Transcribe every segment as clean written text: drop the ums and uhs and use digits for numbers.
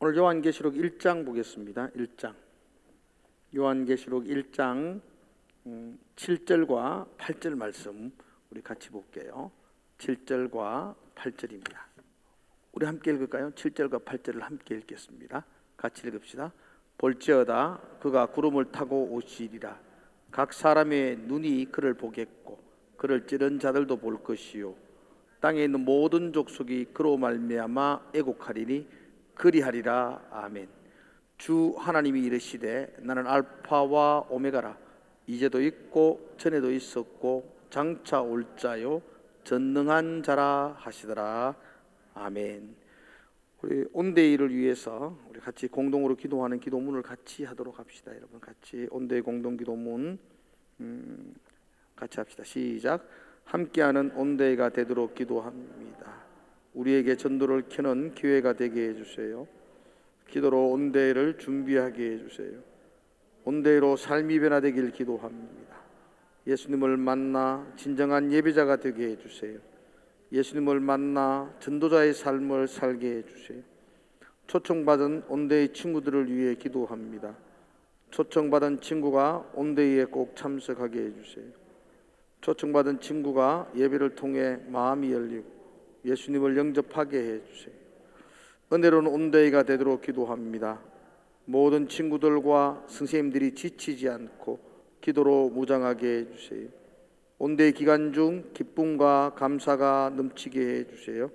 오늘 요한계시록 1장 보겠습니다. 1장 요한계시록 1장 7절과 8절 말씀 우리 같이 볼게요. 7절과 8절입니다. 우리 함께 읽을까요? 7절과 8절을 함께 읽겠습니다. 같이 읽읍시다. 볼지어다 그가 구름을 타고 오시리라. 각 사람의 눈이 그를 보겠고 그를 찌른 자들도 볼 것이요 땅에 있는 모든 족속이 그로 말미암아 애곡하리니 그리하리라. 아멘. 주 하나님이 이르시되 나는 알파와 오메가라. 이제도 있고 전에도 있었고 장차 올 자요 전능한 자라 하시더라. 아멘. 우리 온데이를 위해서 우리 같이 공동으로 기도하는 기도문을 같이 하도록 합시다. 여러분 같이 온데이 공동 기도문 같이 합시다. 시작. 함께하는 온데이가 되도록 기도합니다. 우리에게 전도를 켜는 기회가 되게 해주세요. 기도로 온데이를 준비하게 해주세요. 온데이로 삶이 변화되길 기도합니다. 예수님을 만나 진정한 예배자가 되게 해주세요. 예수님을 만나 전도자의 삶을 살게 해주세요. 초청받은 온데이 친구들을 위해 기도합니다. 초청받은 친구가 온데이에 꼭 참석하게 해주세요. 초청받은 친구가 예배를 통해 마음이 열리고 예수님을 영접하게 해주세요. 은혜로운 온데이가 되도록 기도합니다. 모든 친구들과 선생님들이 지치지 않고 기도로 무장하게 해주세요. 온데이 기간 중 기쁨과 감사가 넘치게 해주세요.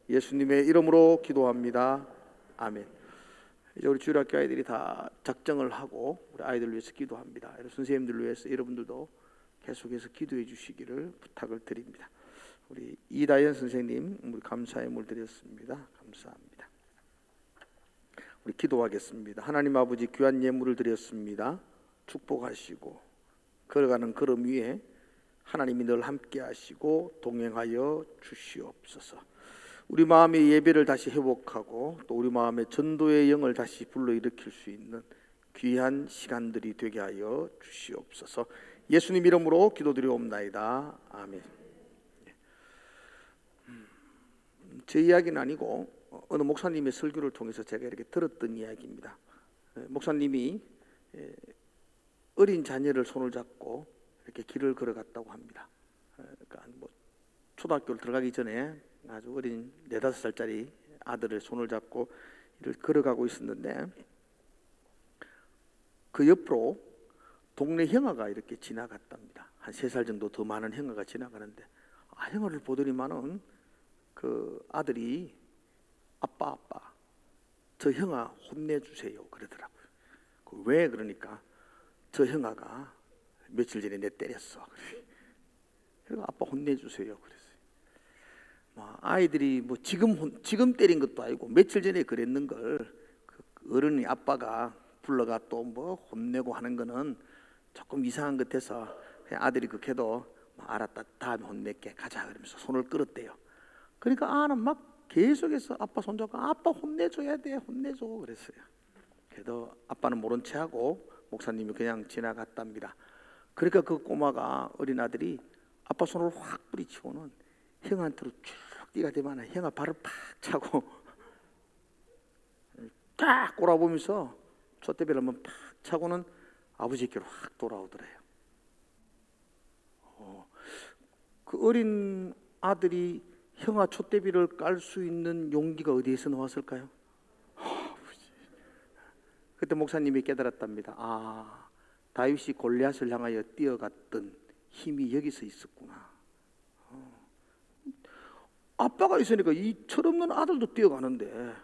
예수님의 이름으로 기도합니다. 아멘. 이제 우리 주일학교 아이들이 다 작정을 하고 우리 아이들 위해서 기도합니다. 선생님들 위해서 여러분들도 계속해서 기도해 주시기를 부탁을 드립니다. 우리 이다연 선생님 우리 감사의 물 드렸습니다. 감사합니다. 우리 기도하겠습니다. 하나님 아버지 귀한 예물을 드렸습니다. 축복하시고 걸어가는 걸음 위에 하나님이 늘 함께 하시고 동행하여 주시옵소서. 우리 마음의 예배를 다시 회복하고 또 우리 마음의 전도의 영을 다시 불러일으킬 수 있는 귀한 시간들이 되게 하여 주시옵소서. 예수님 이름으로 기도드리옵나이다. 아멘. 제 이야기는 아니고 어느 목사님의 설교를 통해서 제가 이렇게 들었던 이야기입니다. 목사님이 어린 자녀를 손을 잡고 이렇게 길을 걸어갔다고 합니다. 그러니까 뭐 초등학교를 들어가기 전에 아주 어린 4-5살짜리 아들을 손을 잡고 이를 걸어가고 있었는데 그 옆으로 동네 형아가 이렇게 지나갔답니다. 한 3살 정도 더 많은 형아가 지나가는데 형아를 보더니만은 그 아들이 아빠 저 형아 혼내주세요 그러더라고요. 왜 그러니까 저 형아가 며칠 전에 내 때렸어. 그래서 아빠 혼내주세요 그랬어요. 아이들이 뭐 지금 때린 것도 아니고 며칠 전에 그랬는 걸 그 어른이 아빠가 불러가 또 뭐 혼내고 하는 거는 조금 이상한 것 같아서 그냥 아들이 그 걔도 알았다 다음에 혼낼게 가자 그러면서 손을 끌었대요. 그러니까 아는 막 계속해서 아빠 손잡고 아빠 혼내줘야 돼 혼내줘 그랬어요. 그래도 아빠는 모른 체하고 목사님이 그냥 지나갔답니다. 그러니까 그 꼬마가 어린 아들이 아빠 손을 확 뿌리치고는 형한테로 쭉 뛰가 되면 형아 발을 팍 차고 딱 꼬라보면서 촛대비를 한번 팍 차고는 아버지께로 확 돌아오더래요. 그 어린 아들이 형아 촛대비를 깔 수 있는 용기가 어디에서 나왔을까요? 그때 목사님이 깨달았답니다. 다윗이 골리앗을 향하여 뛰어갔던 힘이 여기서 있었구나. 아빠가 있으니까 이 철없는 아들도 뛰어가는데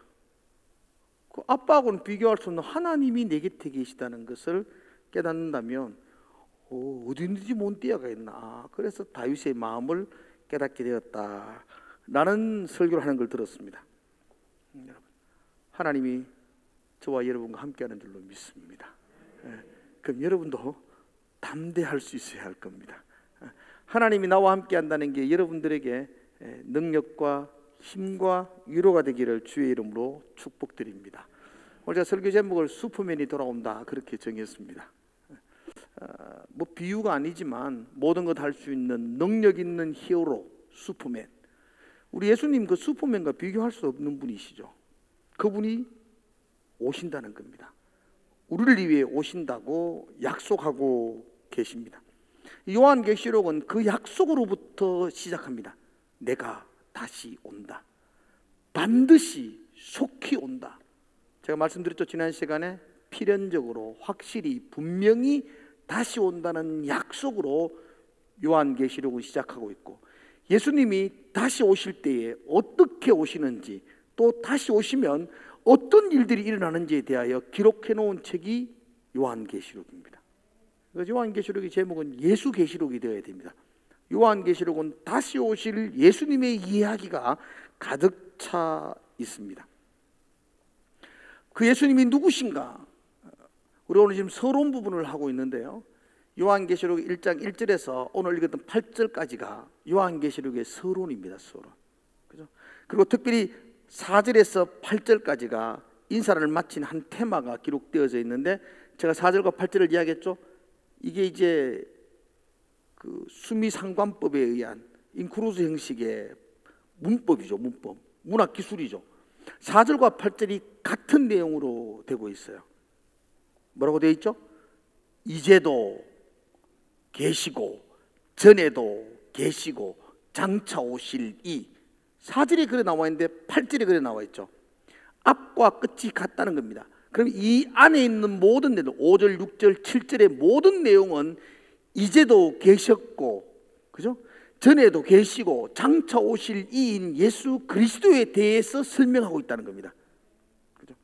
그 아빠하고는 비교할 수 없는 하나님이 내 곁에 계시다는 것을 깨닫는다면 어디든지 못 뛰어가겠나. 그래서 다윗의 마음을 깨닫게 되었다 라는 설교를 하는 걸 들었습니다. 여러분 하나님이 저와 여러분과 함께하는 줄로 믿습니다. 그럼 여러분도 담대할 수 있어야 할 겁니다. 하나님이 나와 함께 한다는 게 여러분들에게 능력과 힘과 위로가 되기를 주의 이름으로 축복드립니다. 오늘 제가 설교 제목을 슈퍼맨이 돌아온다 그렇게 정했습니다. 뭐 비유가 아니지만 모든 것 할 수 있는 능력 있는 히어로 슈퍼맨. 우리 예수님 그 슈퍼맨과 비교할 수 없는 분이시죠. 그분이 오신다는 겁니다. 우리를 위해 오신다고 약속하고 계십니다. 요한계시록은 그 약속으로부터 시작합니다. 내가 다시 온다. 반드시 속히 온다. 제가 말씀드렸죠. 지난 시간에 필연적으로 확실히 분명히 다시 온다는 약속으로 요한계시록을 시작하고 있고, 예수님이 다시 오실 때에 어떻게 오시는지, 또 다시 오시면 어떤 일들이 일어나는지에 대하여 기록해 놓은 책이 요한계시록입니다. 그래서 요한계시록의 제목은 예수계시록이 되어야 됩니다. 요한계시록은 다시 오실 예수님의 이야기가 가득 차 있습니다. 그 예수님이 누구신가? 우리 오늘 지금 서론 부분을 하고 있는데요, 요한계시록 1장 1절에서 오늘 읽었던 8절까지가 요한계시록의 서론입니다. 서론. 그죠? 그리고 특별히 4절에서 8절까지가 인사를 마친 한 테마가 기록되어져 있는데, 제가 4절과 8절을 이야기했죠. 이게 이제 그 수미상관법에 의한 인크루즈 형식의 문법이죠. 문법, 문학 기술이죠. 4절과 8절이 같은 내용으로 되고 있어요. 뭐라고 되어 있죠? 이제도 계시고 전에도 계시고 장차 오실 이. 4절에 그래 나와 있는데 8절에 그래 나와 있죠. 앞과 끝이 같다는 겁니다. 그럼 이 안에 있는 모든 내용, 5절, 6절, 7절의 모든 내용은 이제도 계셨고, 그죠? 전에도 계시고 장차 오실 이인 예수 그리스도에 대해서 설명하고 있다는 겁니다. 그죠?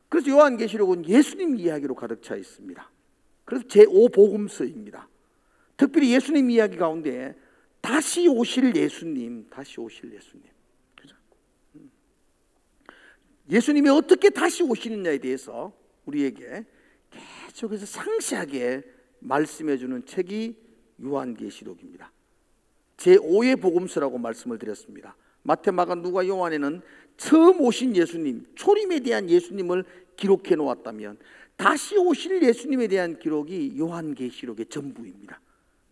그래서 요한계시록은 예수님 이야기로 가득 차 있습니다. 그래서 제5복음서입니다. 특별히 예수님 이야기 가운데 다시 오실 예수님, 다시 오실 예수님. 그죠? 예수님이 어떻게 다시 오시느냐에 대해서 우리에게 계속해서 상세하게 말씀해 주는 책이 요한계시록입니다. 제5의 복음서라고 말씀을 드렸습니다. 마태, 마가, 누가, 요한에는 처음 오신 예수님, 초림에 대한 예수님을 기록해 놓았다면, 다시 오실 예수님에 대한 기록이 요한계시록의 전부입니다.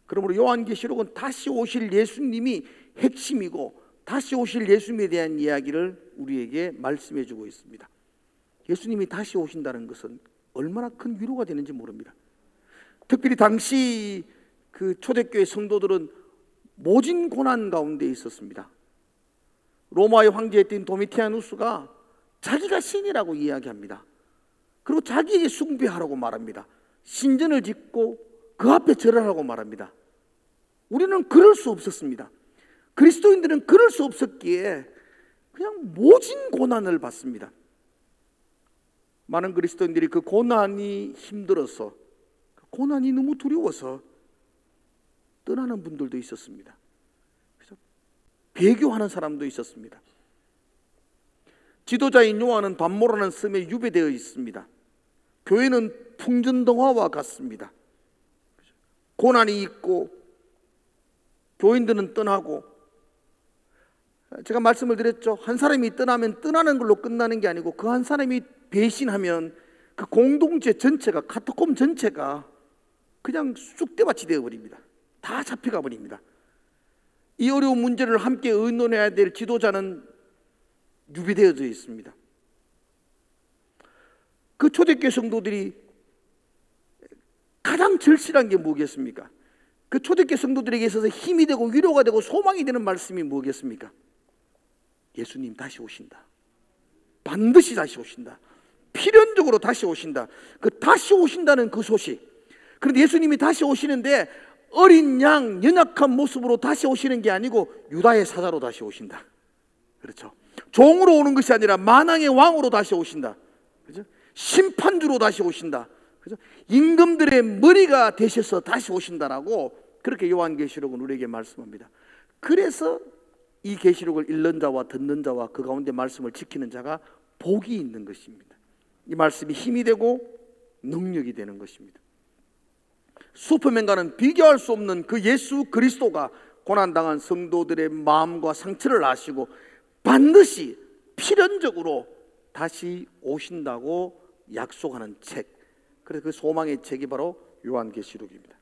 그러므로 요한계시록은 다시 오실 예수님이 핵심이고, 다시 오실 예수님에 대한 이야기를 우리에게 말씀해 주고 있습니다. 예수님이 다시 오신다는 것은 얼마나 큰 위로가 되는지 모릅니다. 특별히 당시 그 초대교회 성도들은 모진 고난 가운데 있었습니다. 로마의 황제였던 도미티아누스가 자기가 신이라고 이야기합니다. 그리고 자기에게 숭배하라고 말합니다. 신전을 짓고 그 앞에 절하라고 말합니다. 우리는 그럴 수 없었습니다. 그리스도인들은 그럴 수 없었기에 그냥 모진 고난을 받습니다. 많은 그리스도인들이 그 고난이 힘들어서, 그 고난이 너무 두려워서 떠나는 분들도 있었습니다. 그래서 배교하는 사람도 있었습니다. 지도자인 요한은 반모라는 섬에 유배되어 있습니다. 교회는 풍전등화와 같습니다. 고난이 있고 교인들은 떠나고, 제가 말씀을 드렸죠. 한 사람이 떠나면 떠나는 걸로 끝나는 게 아니고, 그 한 사람이 배신하면 그 공동체 전체가, 카타콤 전체가 그냥 쑥대밭이 되어버립니다. 다 잡혀가 버립니다. 이 어려운 문제를 함께 의논해야 될 지도자는 유배되어져 있습니다. 그 초대교회 성도들이 가장 절실한 게 뭐겠습니까? 그 초대교회 성도들에게 있어서 힘이 되고 위로가 되고 소망이 되는 말씀이 뭐겠습니까? 예수님 다시 오신다. 반드시 다시 오신다. 필연적으로 다시 오신다. 그 다시 오신다는 그 소식. 그런데 예수님이 다시 오시는데 어린 양 연약한 모습으로 다시 오시는 게 아니고 유다의 사자로 다시 오신다. 그렇죠? 종으로 오는 것이 아니라 만왕의 왕으로 다시 오신다. 그렇죠? 심판주로 다시 오신다. 그렇죠? 임금들의 머리가 되셔서 다시 오신다라고 그렇게 요한계시록은 우리에게 말씀합니다. 그래서 이 계시록을 읽는 자와 듣는 자와 그 가운데 말씀을 지키는 자가 복이 있는 것입니다. 이 말씀이 힘이 되고 능력이 되는 것입니다. 슈퍼맨과는 비교할 수 없는 그 예수 그리스도가 고난당한 성도들의 마음과 상처를 아시고 반드시 필연적으로 다시 오신다고 약속하는 책, 그래서 그 소망의 책이 바로 요한계시록입니다.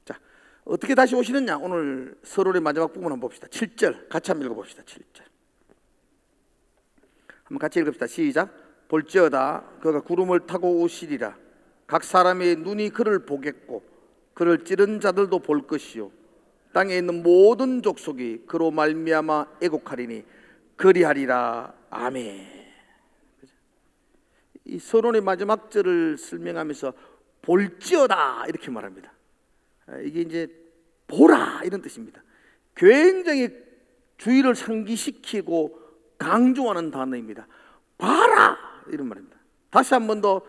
자, 어떻게 다시 오시느냐? 오늘 서론의 마지막 부분 한번 봅시다. 7절 같이 한번 읽어봅시다. 7절. 한번 같이 읽읍시다. 시작. 볼지어다 그가 구름을 타고 오시리라. 각 사람의 눈이 그를 보겠고 그를 찌른 자들도 볼 것이요 땅에 있는 모든 족속이 그로 말미암아 애곡하리니 그리하리라. 아멘. 이 서론의 마지막 절을 설명하면서 볼지어다 이렇게 말합니다. 이게 이제 보라 이런 뜻입니다. 굉장히 주의를 상기시키고 강조하는 단어입니다. 봐라 이런 말입니다. 다시 한 번 더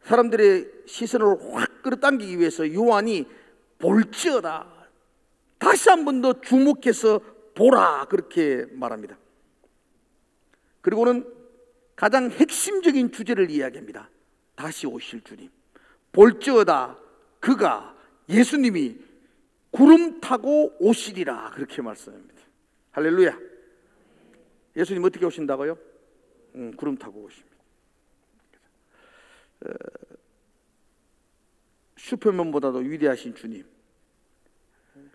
사람들의 시선을 확 끌어당기기 위해서 요한이 볼지어다 다시 한 번 더 주목해서 보라 그렇게 말합니다. 그리고는 가장 핵심적인 주제를 이야기합니다. 다시 오실 주님. 볼지어다 그가 예수님이 구름 타고 오시리라 그렇게 말씀합니다. 할렐루야. 예수님 어떻게 오신다고요? 구름 타고 오십니다. 슈퍼맨보다도 위대하신 주님,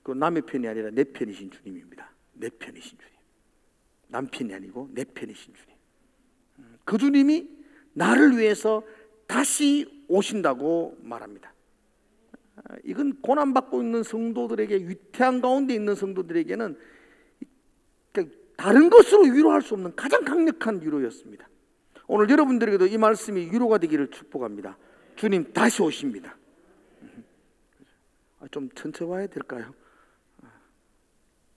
그 남의 편이 아니라 내 편이신 주님입니다. 내 편이신 주님. 남 편이 아니고 내 편이신 주님. 그 주님이 나를 위해서 다시 오신다고 말합니다. 이건 고난받고 있는 성도들에게, 위태한 가운데 있는 성도들에게는 다른 것으로 위로할 수 없는 가장 강력한 위로였습니다. 오늘 여러분들에게도 이 말씀이 위로가 되기를 축복합니다. 주님 다시 오십니다. 좀 천천히 와야 될까요?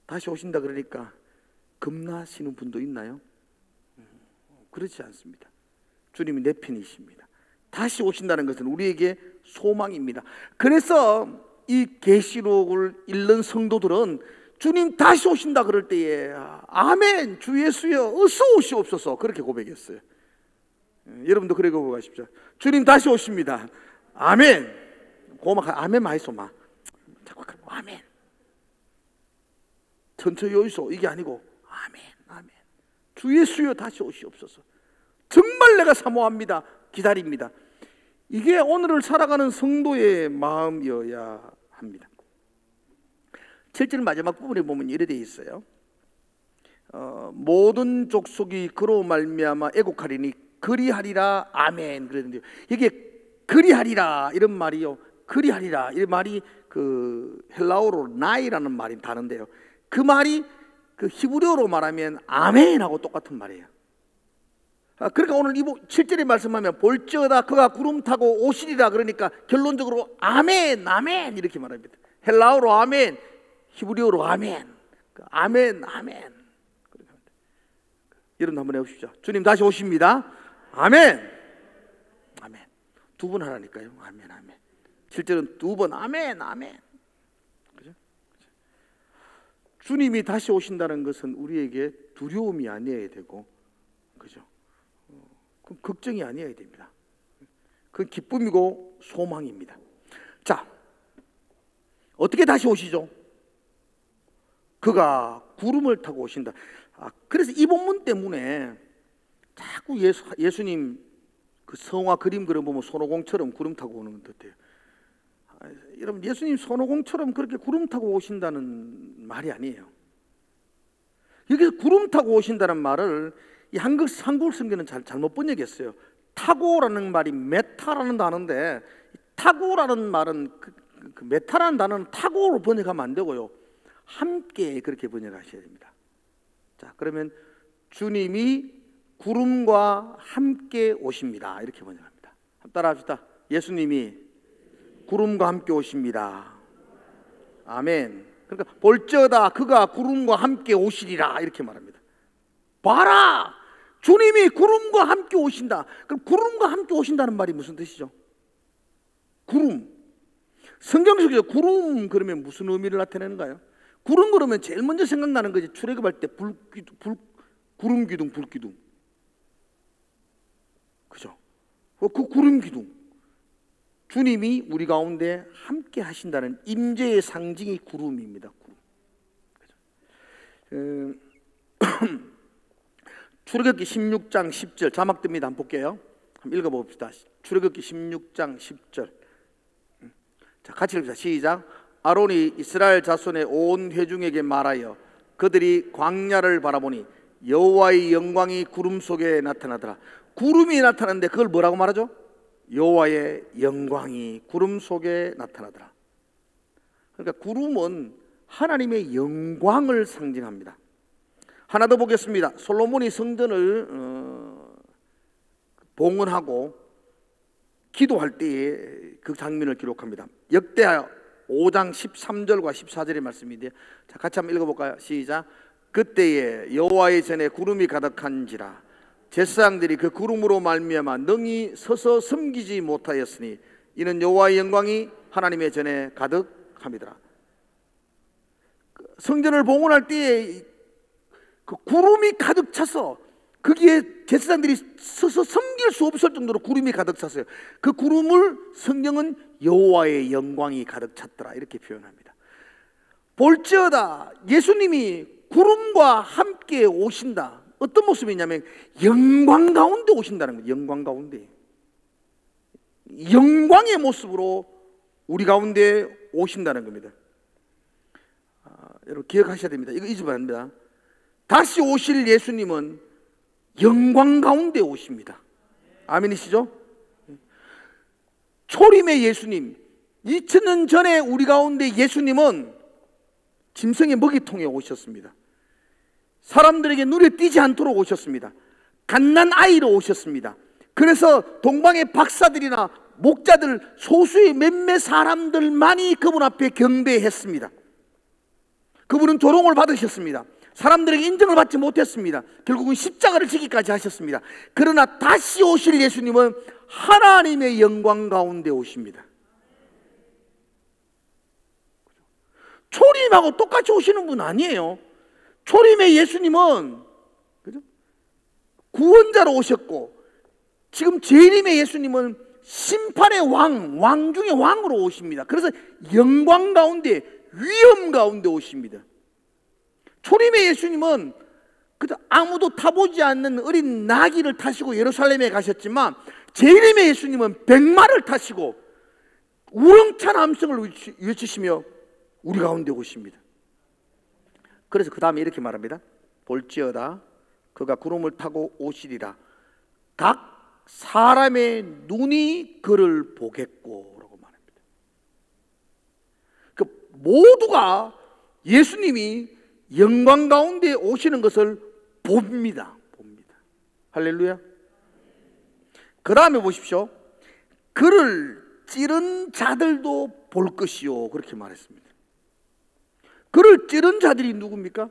다시 오신다 그러니까 겁나시는 분도 있나요? 그렇지 않습니다. 주님이 내 편이십니다. 다시 오신다는 것은 우리에게 소망입니다. 그래서 이 계시록을 읽는 성도들은 주님 다시 오신다 그럴 때에 아멘 주 예수여 어서 오시옵소서 그렇게 고백했어요. 여러분도 그렇게 고백하십시오. 주님 다시 오십니다. 아멘. 고막 아멘 많이 쏘마. 자꾸 아멘. 천천히 오이소 이게 아니고 아멘 아멘. 주 예수여 다시 오시옵소서. 정말 내가 사모합니다. 기다립니다. 이게 오늘을 살아가는 성도의 마음이어야 합니다. 7절 마지막 부분에 보면 이래 되어 있어요. 모든 족속이 그로 말미암아 애곡하리니 그리하리라. 아멘. 그랬는데요. 이게 그리하리라 이런 말이요. 그리하리라 이 말이 그 헬라어로 나이라는 말이 다른데요. 그 말이 그 히브리어로 말하면 아멘하고 똑같은 말이에요. 그러니까 오늘 7절에 말씀하면 볼지어다 그가 구름 타고 오시리라 그러니까 결론적으로 아멘 아멘 이렇게 말합니다. 헬라어로 아멘, 히브리어로 아멘. 아멘 아멘. 여러분 한번 해보십시오. 주님 다시 오십니다. 아멘 아멘. 두 번 하라니까요. 아멘 아멘. 7절은 두 번 아멘 아멘. 그죠? 주님이 다시 오신다는 것은 우리에게 두려움이 아니어야 되고, 그죠? 그럼 걱정이 아니어야 됩니다. 그건 기쁨이고 소망입니다. 자, 어떻게 다시 오시죠? 그가 구름을 타고 오신다. 그래서 이 본문 때문에 자꾸 예수님 그 성화 그림 그려보면 손오공처럼 구름 타고 오는 것 같아요. 여러분, 예수님 손오공처럼 그렇게 구름 타고 오신다는 말이 아니에요. 여기서 구름 타고 오신다는 말을 이 한국 성경은 잘못 번역했어요. 타고라는 말이 메타라는 단어인데, 타고라는 말은 그 메타라는 단어는 타고로 번역하면 안 되고요. 함께 그렇게 번역하셔야 됩니다. 자, 그러면 주님이 구름과 함께 오십니다. 이렇게 번역합니다. 한번 따라합시다. 예수님이 구름과 함께 오십니다. 아멘. 그러니까 볼지어다 그가 구름과 함께 오시리라 이렇게 말합니다. 봐라, 주님이 구름과 함께 오신다. 그럼 구름과 함께 오신다는 말이 무슨 뜻이죠? 구름. 성경 속에서 구름 그러면 무슨 의미를 나타내는가요? 구름 그러면 제일 먼저 생각나는 것이 출애굽할 때 구름 기둥, 불 기둥. 그죠? 그 구름 기둥. 주님이 우리 가운데 함께 하신다는 임재의 상징이 구름입니다. 구름. 출애굽기 16장 10절 자막 뜹니다. 한번 볼게요. 한번 읽어봅시다. 출애굽기 16장 10절. 자, 같이 읽읍시다. 시작. 아론이 이스라엘 자손의 온 회중에게 말하여 그들이 광야를 바라보니 여호와의 영광이 구름 속에 나타나더라. 구름이 나타났는데 그걸 뭐라고 말하죠? 여호와의 영광이 구름 속에 나타나더라. 그러니까 구름은 하나님의 영광을 상징합니다. 하나 더 보겠습니다. 솔로몬이 성전을 봉헌하고 기도할 때에 그 장면을 기록합니다. 역대하 5장 13절과 14절의 말씀인데, 자, 같이 한번 읽어볼까요? 시작. 그때에 여호와의 전에 구름이 가득한지라 제사장들이 그 구름으로 말미암아 능히 서서 섬기지 못하였으니 이는 여호와의 영광이 하나님의 전에 가득함이더라. 성전을 봉헌할 때에 그 구름이 가득 차서 거기에 제사장들이 서서 섬길 수 없을 정도로 구름이 가득 찼어요. 그 구름을 성경은 여호와의 영광이 가득 찼더라 이렇게 표현합니다. 볼지어다 예수님이 구름과 함께 오신다. 어떤 모습이냐면 영광 가운데 오신다는 거예요. 영광 가운데, 영광의 모습으로 우리 가운데 오신다는 겁니다. 여러분 기억하셔야 됩니다. 이거 잊으면 안 됩니다. 다시 오실 예수님은 영광 가운데 오십니다. 아멘이시죠? 초림의 예수님, 2000년 전에 우리 가운데 예수님은 짐승의 먹이통에 오셨습니다. 사람들에게 눈에 띄지 않도록 오셨습니다. 갓난 아이로 오셨습니다. 그래서 동방의 박사들이나 목자들, 소수의 몇몇 사람들만이 그분 앞에 경배했습니다. 그분은 조롱을 받으셨습니다. 사람들에게 인정을 받지 못했습니다. 결국은 십자가를 지기까지 하셨습니다. 그러나 다시 오실 예수님은 하나님의 영광 가운데 오십니다. 초림하고 똑같이 오시는 분 아니에요. 초림의 예수님은 그죠? 구원자로 오셨고, 지금 재림의 예수님은 심판의 왕 중의 왕으로 오십니다. 그래서 영광 가운데, 위엄 가운데 오십니다. 초림의 예수님은 그저 아무도 타보지 않는 어린 나귀를 타시고 예루살렘에 가셨지만, 재림의 예수님은 백마를 타시고 우렁찬 함성을 외치시며 우리 가운데 오십니다. 그래서 그 다음에 이렇게 말합니다. 볼지어다 그가 구름을 타고 오시리라. 각 사람의 눈이 그를 보겠고 라고 말합니다. 그 모두가 예수님이 영광 가운데 오시는 것을 봅니다. 할렐루야. 그 다음에 보십시오. 그를 찌른 자들도 볼 것이요 그렇게 말했습니다. 그를 찌른 자들이 누굽니까?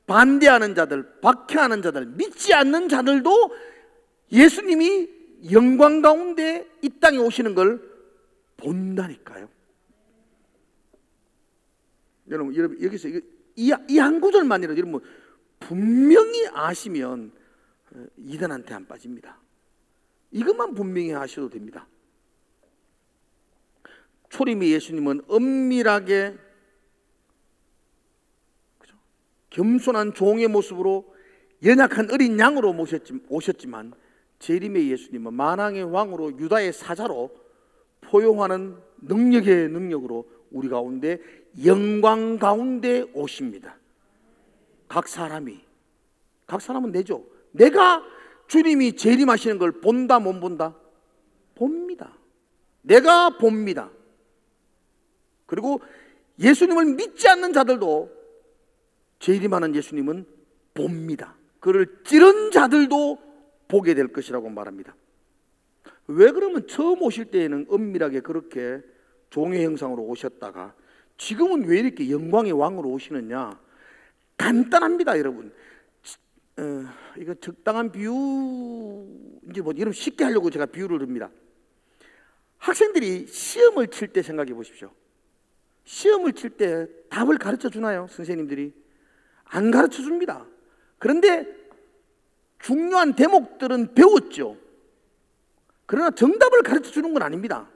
반대하는 자들, 박해하는 자들, 믿지 않는 자들도 예수님이 영광 가운데 이 땅에 오시는 걸 본다니까요. 여러분 여기서 이 한 구절만이라도 여러분 분명히 아시면 이단한테 안 빠집니다. 이것만 분명히 아셔도 됩니다. 초림의 예수님은 엄밀하게 겸손한 종의 모습으로 연약한 어린 양으로 오셨지만, 재림의 예수님은 만왕의 왕으로 유다의 사자로 포용하는 능력의 능력으로 우리 가운데 영광 가운데 오십니다. 각 사람은 내죠. 내가 주님이 재림하시는 걸 본다 못 본다? 봅니다. 내가 봅니다. 그리고 예수님을 믿지 않는 자들도 재림하는 예수님은 봅니다. 그를 찌른 자들도 보게 될 것이라고 말합니다. 왜 그러면 처음 오실 때에는 엄밀하게 그렇게 종의 형상으로 오셨다가 지금은 왜 이렇게 영광의 왕으로 오시느냐? 간단합니다, 여러분. 이거 적당한 비유인지 뭐 여러분 쉽게 하려고 제가 비유를 듭니다. 학생들이 시험을 칠 때 생각해 보십시오. 시험을 칠 때 답을 가르쳐 주나요? 선생님들이 안 가르쳐 줍니다. 그런데 중요한 대목들은 배웠죠. 그러나 정답을 가르쳐 주는 건 아닙니다.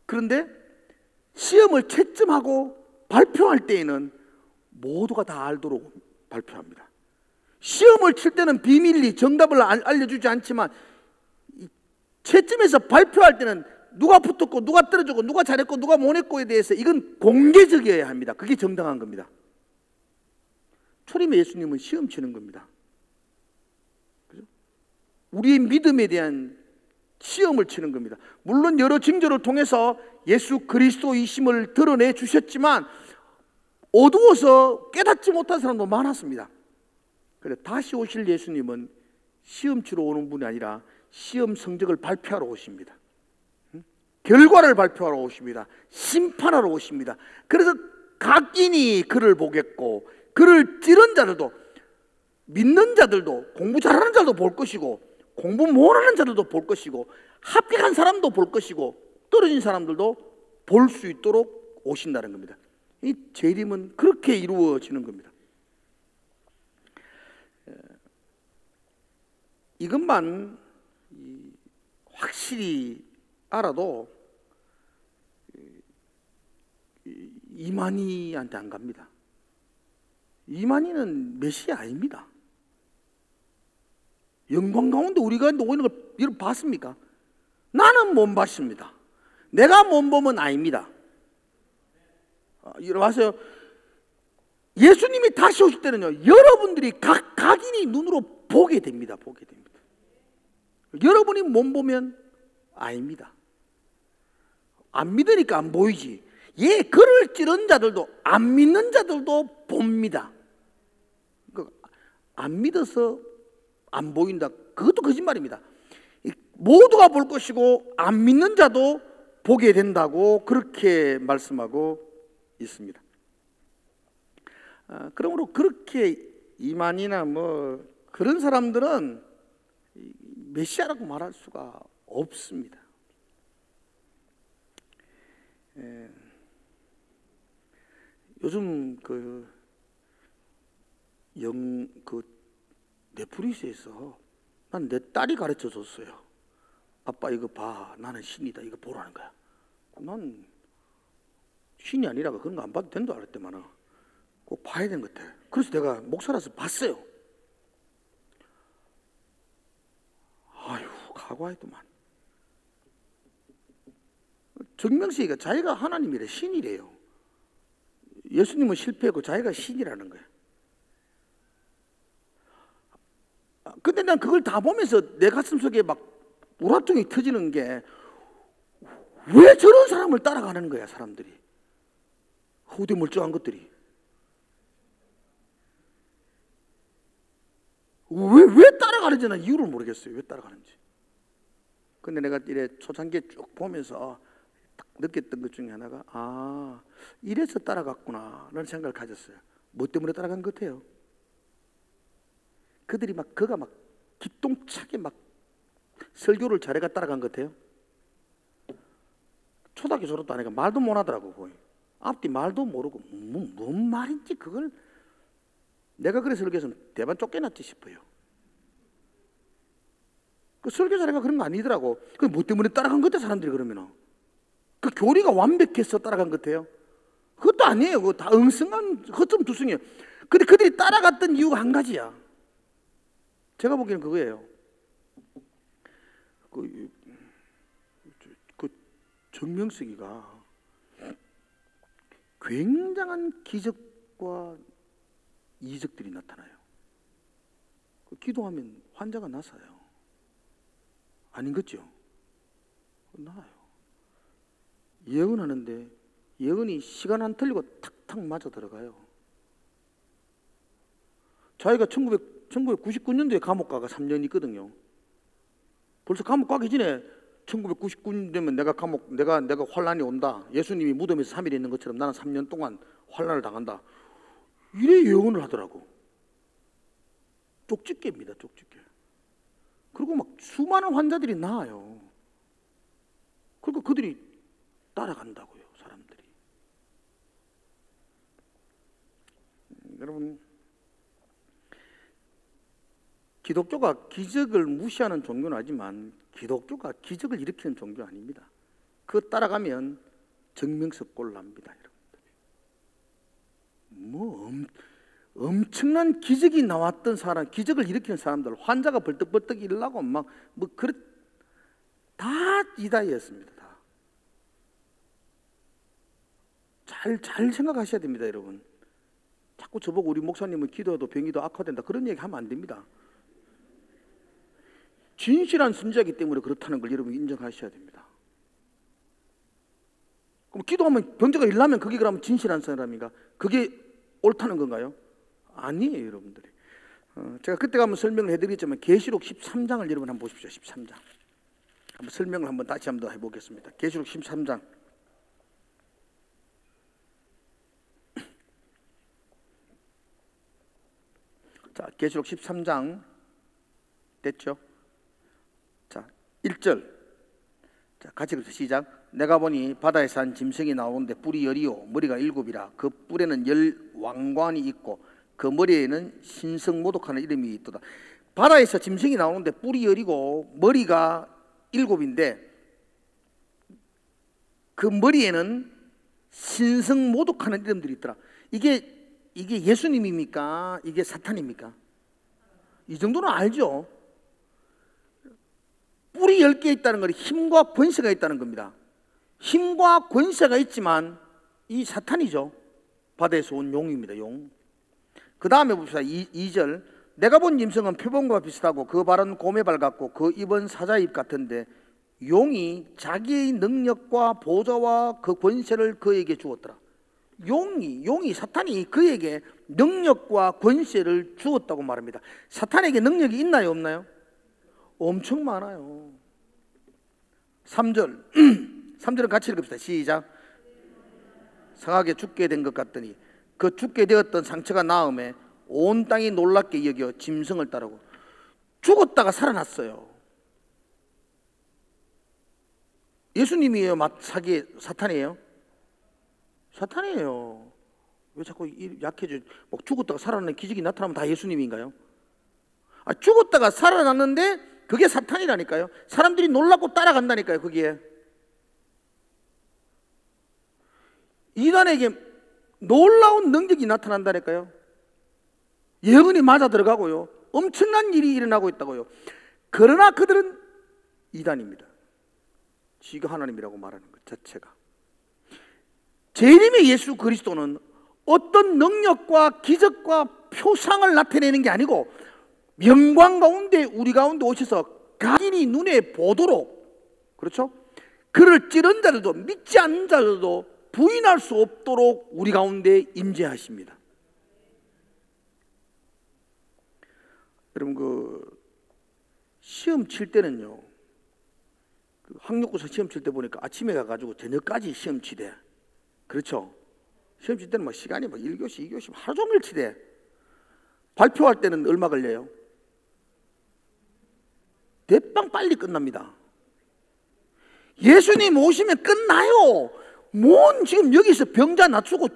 그런데 시험을 채점하고 발표할 때에는 모두가 다 알도록 발표합니다. 시험을 칠 때는 비밀리 정답을 알려주지 않지만 채점에서 발표할 때는 누가 붙었고 누가 떨어졌고 누가 잘했고 누가 못했고에 대해서 이건 공개적이어야 합니다. 그게 정당한 겁니다. 초림의 예수님은 시험 치는 겁니다. 그죠? 우리의 믿음에 대한 시험을 치는 겁니다. 물론 여러 징조를 통해서 예수 그리스도이심을 드러내 주셨지만 어두워서 깨닫지 못한 사람도 많았습니다. 그래, 다시 오실 예수님은 시험 치러 오는 분이 아니라 시험 성적을 발표하러 오십니다. 결과를 발표하러 오십니다. 심판하러 오십니다. 그래서 각인이 그를 보겠고, 그를 찌른 자들도, 믿는 자들도, 공부 잘하는 자들도 볼 것이고, 공부 못하는 자들도 볼 것이고, 합격한 사람도 볼 것이고, 떨어진 사람들도 볼 수 있도록 오신다는 겁니다. 이 재림은 그렇게 이루어지는 겁니다. 이것만 확실히 알아도 이만희한테 안 갑니다. 이만희는 메시아 아닙니다. 영광 가운데 우리가 오는 걸 여러분 봤습니까? 나는 못 봤습니다. 내가 못 보면 아닙니다. 여러분 아세요? 예수님이 다시 오실 때는요, 여러분들이 각인이 눈으로 보게 됩니다. 보게 됩니다. 여러분이 못 보면 아닙니다. 안 믿으니까 안 보이지. 예, 그를 찌른 자들도, 안 믿는 자들도 봅니다. 안 믿어서 안 보인다, 그것도 거짓말입니다. 모두가 볼 것이고 안 믿는 자도 보게 된다고 그렇게 말씀하고 있습니다. 그러므로 그렇게 이만이나 뭐 그런 사람들은 메시아라고 말할 수가 없습니다. 요즘 넷플릭스에서 난 내 딸이 가르쳐 줬어요. 아빠 이거 봐, 나는 신이다, 이거 보라는 거야. 난 신이 아니라고 그런 거 안 봐도 된다 그랬더만 꼭 봐야 되는 것 같아. 그래서 내가 목사라서 봤어요. 아유, 각오했더만. 정명식이가 자기가 하나님이래, 신이래요. 예수님은 실패했고 자기가 신이라는 거야. 근데 난 그걸 다 보면서 내 가슴 속에 막 우라통이 터지는 게, 왜 저런 사람을 따라가는 거야, 사람들이. 후대 멀쩡한 것들이. 왜 따라가는지 난 이유를 모르겠어요. 왜 따라가는지. 근데 내가 이래 초창기에 쭉 보면서 딱 느꼈던 것 중에 하나가, 이래서 따라갔구나 라는 생각을 가졌어요. 뭐 때문에 따라간 것 같아요? 그들이 그가 기똥차게 설교를 잘해가 따라간 것 같아요. 초등학교 졸업도 안 해가 말도 못 하더라고. 거의 앞뒤 말도 모르고 뭔 말인지 그걸 내가 그래 설교했으면 대반 쫓겨났지 싶어요. 그 설교 잘해가 그런 거 아니더라고. 그 뭐 때문에 따라간 것 같아, 사람들이. 그러면은 그 교리가 완벽해서 따라간 것 같아요? 그것도 아니에요. 그거 다 엉성한 허점투성이에요. 근데 그들이 따라갔던 이유가 한 가지야. 제가 보기에는 그거예요. 그 정명석이가 굉장한 기적과 이적들이 나타나요. 기도하면 환자가 나서요. 아닌 거죠? 나아요. 예언하는데 예언이 시간 안 틀리고 탁탁 맞아 들어가요. 자기가 1999년도에 감옥 가가 3년 있거든요. 벌써 감옥 가기 전에 1999년 되면 내가 환란이 온다. 예수님이 무덤에서 3일 있는 것처럼 나는 3년 동안 환란을 당한다. 이래 예언을 하더라고. 쪽집게입니다, 쪽집게. 그리고 수많은 환자들이 나아요. 그리고 그들이 따라간다고요, 사람들이. 여러분, 기독교가 기적을 무시하는 종교는 아니지만 기독교가 기적을 일으키는 종교 아닙니다. 그거 따라가면 정명석 꼴 납니다, 여러분들. 엄청난 기적이 나왔던 사람, 기적을 일으키는 사람들, 환자가 벌떡벌떡 일어나고 다 이다이였습니다. 다. 잘 생각하셔야 됩니다, 여러분. 자꾸 저보고 우리 목사님은 기도해도 병이 더 악화된다 그런 얘기 하면 안 됩니다. 진실한 선지자이기 때문에 그렇다는 걸 여러분 인정하셔야 됩니다. 그럼 기도하면 병자가 일나면 그게 그러면 진실한 사람인가? 그게 옳다는 건가요? 아니에요, 여러분들이. 제가 그때 한번 설명을 해드리겠지만 계시록 13장을 여러분 한번 보십시오. 13장. 한번 설명을 한번 다시 한번 더 해보겠습니다. 계시록 13장. 자, 계시록 13장 됐죠? 자, 1절. 자, 같이 읽읍시다. 시작. 내가 보니 바다에서 한 짐승이 나오는데 뿔이 열이요 머리가 7이라 그 뿔에는 10왕관이 있고 그 머리에는 신성모독하는 이름이 있도다. 바다에서 짐승이 나오는데 뿔이 열이고 머리가 7인데 그 머리에는 신성모독하는 이름들이 있더라. 이게 예수님입니까? 이게 사탄입니까? 이 정도는 알죠. 뿔이 10개 있다는 건 힘과 권세가 있다는 겁니다. 힘과 권세가 있지만 이 사탄이죠. 바다에서 온 용입니다. 용. 그 다음에 봅시다. 2절. 내가 본 짐승은 표범과 비슷하고 그 발은 곰의 발 같고 그 입은 사자의 입 같은데 용이 자기의 능력과 보좌와 그 권세를 그에게 주었더라. 용이 사탄이 그에게 능력과 권세를 주었다고 말합니다. 사탄에게 능력이 있나요, 없나요? 엄청 많아요. 3절. 3절은 같이 읽읍시다. 시작. 상하게 죽게 된 것 같더니 그 죽게 되었던 상처가 나음에 온 땅이 놀랍게 여겨 짐승을 따르고 죽었다가 살아났어요. 예수님이에요? 사탄이에요? 사탄이에요. 왜 자꾸 약해져? 막 죽었다가 살아나는 기적이 나타나면 다 예수님인가요? 죽었다가 살아났는데 그게 사탄이라니까요. 사람들이 놀랍고 따라간다니까요. 거기에 이단에게 놀라운 능력이 나타난다니까요. 예언이 맞아 들어가고요. 엄청난 일이 일어나고 있다고요. 그러나 그들은 이단입니다. 지가 하나님이라고 말하는 것 자체가. 재림의 예수 그리스도는 어떤 능력과 기적과 표상을 나타내는 게 아니고 영광 가운데 우리 가운데 오셔서 각인이 눈에 보도록, 그렇죠? 그를 찌른 자들도 믿지 않는 자들도 부인할 수 없도록 우리 가운데 임재하십니다. 여러분 그 시험 칠 때는요, 그 학력고사 시험 칠 때 보니까 아침에 가가지고 저녁까지 시험 치대. 그렇죠? 시험 칠 때는 막 시간이 막 1교시, 2교시 하루 종일 치대. 발표할 때는 얼마 걸려요? 대빵 빨리 끝납니다. 예수님 오시면 끝나요. 뭔 지금 여기서 병자 낮추고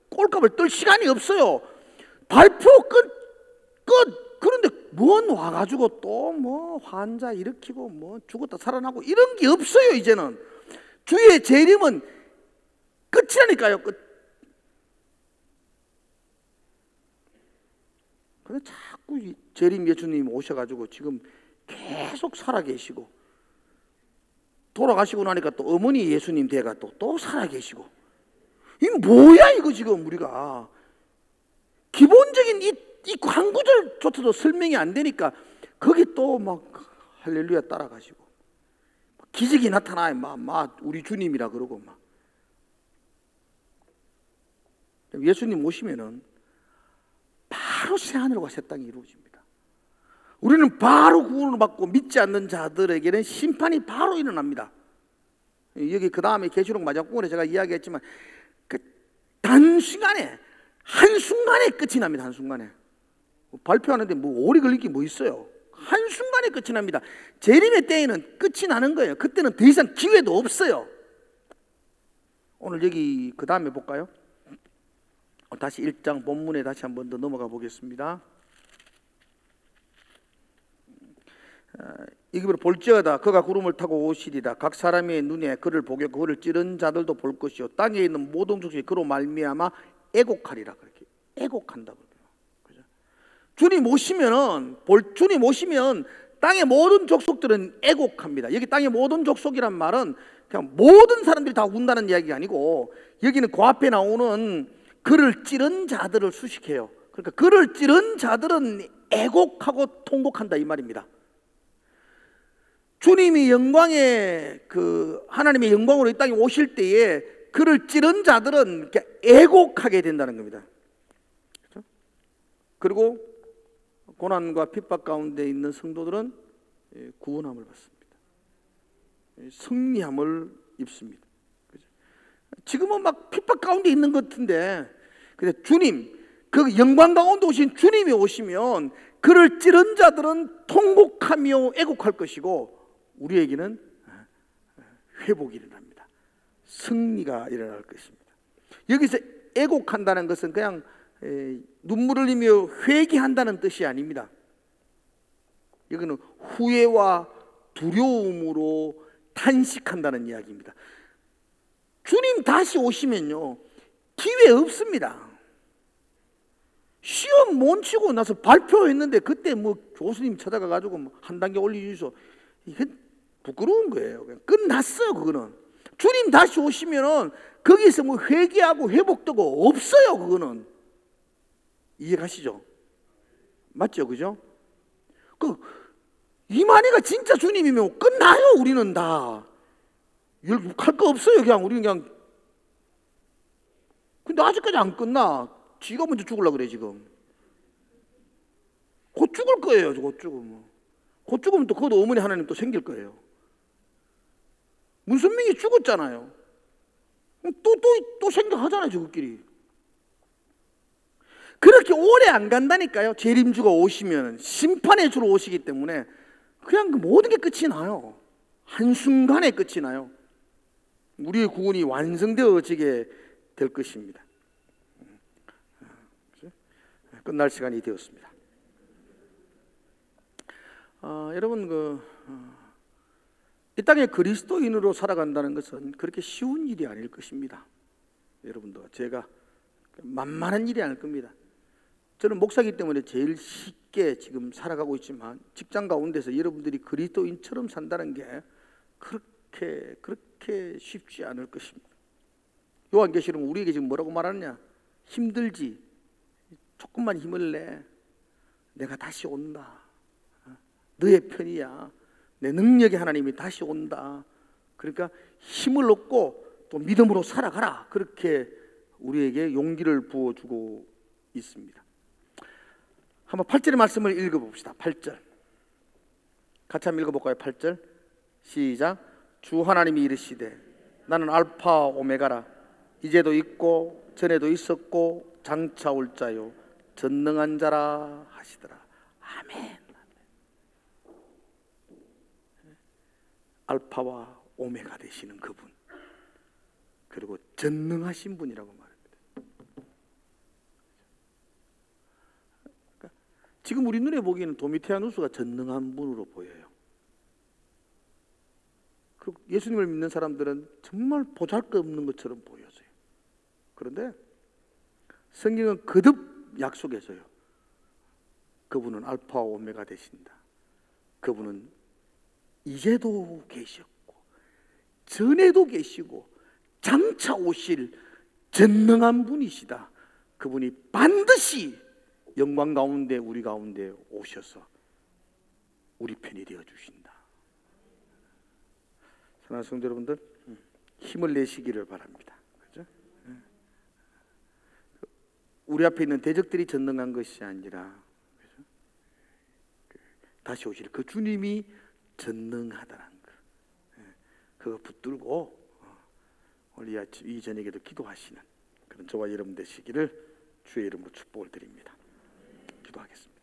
꼴값을 떨 시간이 없어요. 발표 끝. 그런데 뭔 와가지고 또 뭐 환자 일으키고 뭐 죽었다 살아나고 이런 게 없어요. 이제는 주의 재림은 끝이라니까요. 끝. 근데 자꾸 재림 예수님 오셔가지고 지금 계속 살아계시고 돌아가시고 나니까 또 어머니 예수님 대가 또 살아계시고, 이거 뭐야 이거 지금 우리가 기본적인 이 한 구절조차도 설명이 안 되니까 거기 또 막 할렐루야 따라가시고 기적이 나타나요. 막 우리 주님이라 그러고 막. 예수님 오시면은 바로 새하늘과 새 땅이 이루어집니다. 우리는 바로 구원을 받고 믿지 않는 자들에게는 심판이 바로 일어납니다. 여기 그 다음에 계시록 마지막 부분에 제가 이야기했지만 그 단시간에 한순간에 끝이 납니다. 한순간에 발표하는데 뭐 오래 걸릴 게 뭐 있어요. 한순간에 끝이 납니다. 재림의 때에는 끝이 나는 거예요. 그때는 더 이상 기회도 없어요. 오늘 여기 그 다음에 볼까요? 다시 1장 본문에 다시 한번 더 넘어가 보겠습니다. 이급으로 볼지어다 그가 구름을 타고 오시리다. 각 사람의 눈에 그를 보게 그를 찌른 자들도 볼 것이요 땅에 있는 모든 족속이 그로 말미암아 애곡하리라. 그렇게 애곡한다고. 주님 오시면 땅의 모든 족속들은 애곡합니다. 여기 땅의 모든 족속이란 말은 그냥 모든 사람들이 다 운다는 이야기가 아니고, 여기는 그 앞에 나오는 그를 찌른 자들을 수식해요. 그러니까 그를 찌른 자들은 애곡하고 통곡한다 이 말입니다. 주님이 영광의 하나님의 영광으로 이 땅에 오실 때에 그를 찌른 자들은 이렇게 애곡하게 된다는 겁니다. 그렇죠? 그리고 고난과 핍박 가운데 있는 성도들은 구원함을 받습니다. 승리함을 입습니다. 그렇죠? 지금은 막 핍박 가운데 있는 것 같은데, 근데 주님, 그 영광 가운데 오신 주님이 오시면 그를 찌른 자들은 통곡하며 애곡할 것이고, 우리에게는 회복이 일어납니다. 승리가 일어날 것입니다. 여기서 애곡한다는 것은 그냥 눈물을 흘리며 회개한다는 뜻이 아닙니다. 여기는 후회와 두려움으로 탄식한다는 이야기입니다. 주님 다시 오시면요, 기회 없습니다. 시험 못 치고 나서 발표했는데 그때 뭐 교수님 찾아가가지고 뭐 한 단계 올려주소, 이게 부끄러운 거예요. 그냥 끝났어요. 그거는 주님 다시 오시면은 거기서 뭐 회개하고 회복되고 없어요. 그거는 이해가시죠? 맞죠? 그죠? 이만희가 진짜 주님이면 끝나요. 우리는 다 할 거 없어요. 그냥 우리는 그냥. 근데 아직까지 안 끝나. 지가 먼저 죽으려고 그래. 지금 곧 죽을 거예요. 곧 죽으면. 곧 죽으면 또 그것도 어머니 하나님 또 생길 거예요. 문선명이 죽었잖아요. 또 생각하잖아요. 저것끼리. 그렇게 오래 안 간다니까요. 재림주가 오시면 심판의 주로 오시기 때문에 그냥 그 모든 게 끝이 나요. 한순간에 끝이 나요. 우리의 구원이 완성되어지게 될 것입니다. 끝날 시간이 되었습니다. 여러분, 이 땅에 그리스도인으로 살아간다는 것은 그렇게 쉬운 일이 아닐 것입니다. 여러분도 제가 만만한 일이 아닐 겁니다. 저는 목사이기 때문에 제일 쉽게 지금 살아가고 있지만 직장 가운데서 여러분들이 그리스도인처럼 산다는 게 그렇게 쉽지 않을 것입니다. 요한계시록은 우리에게 지금 뭐라고 말하느냐? 힘들지, 조금만 힘을 내, 내가 다시 온다. 너의 편이야. 내 능력의 하나님이 다시 온다. 그러니까 힘을 얻고 또 믿음으로 살아가라. 그렇게 우리에게 용기를 부어주고 있습니다. 한번 8절의 말씀을 읽어봅시다. 8절 같이 한번 읽어볼까요? 8절 시작. 주 하나님이 이르시되 나는 알파 오메가라. 이제도 있고 전에도 있었고 장차 올 자요 전능한 자라 하시더라. 아멘. 알파와 오메가 되시는 그분, 그리고 전능하신 분이라고 말합니다. 그러니까 지금 우리 눈에 보기에는 도미티아누스가 전능한 분으로 보여요. 그리고 예수님을 믿는 사람들은 정말 보잘것없는 것처럼 보여져요. 그런데 성경은 거듭 약속해서요, 그분은 알파와 오메가 되신다. 그분은 이제도 계셨고 전에도 계시고 장차 오실 전능한 분이시다. 그분이 반드시 영광 가운데 우리 가운데 오셔서 우리 편이 되어 주신다. 사랑하는 성도 여러분들, 힘을 내시기를 바랍니다. 그렇죠? 우리 앞에 있는 대적들이 전능한 것이 아니라, 그렇죠? 다시 오실 그 주님이 전능하다는 거, 그거 붙들고 오늘 이 저녁에도 기도하시는 그런 저와 여러분 되시기를 주의 이름으로 축복을 드립니다. 기도하겠습니다.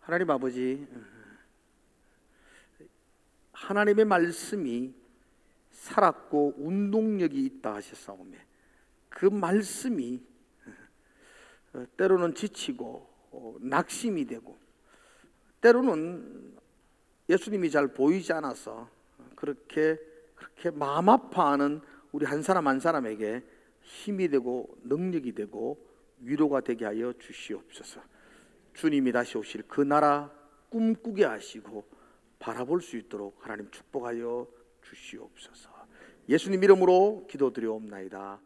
하나님 아버지, 하나님의 말씀이 살았고 운동력이 있다 하셨사오매 그 말씀이 때로는 지치고 낙심이 되고, 때로는 예수님이 잘 보이지 않아서 그렇게 마음 아파하는 우리 한 사람 한 사람에게 힘이 되고 능력이 되고 위로가 되게 하여 주시옵소서. 주님이 다시 오실 그 나라 꿈꾸게 하시고 바라볼 수 있도록 하나님 축복하여 주시옵소서. 예수님 이름으로 기도드려옵나이다.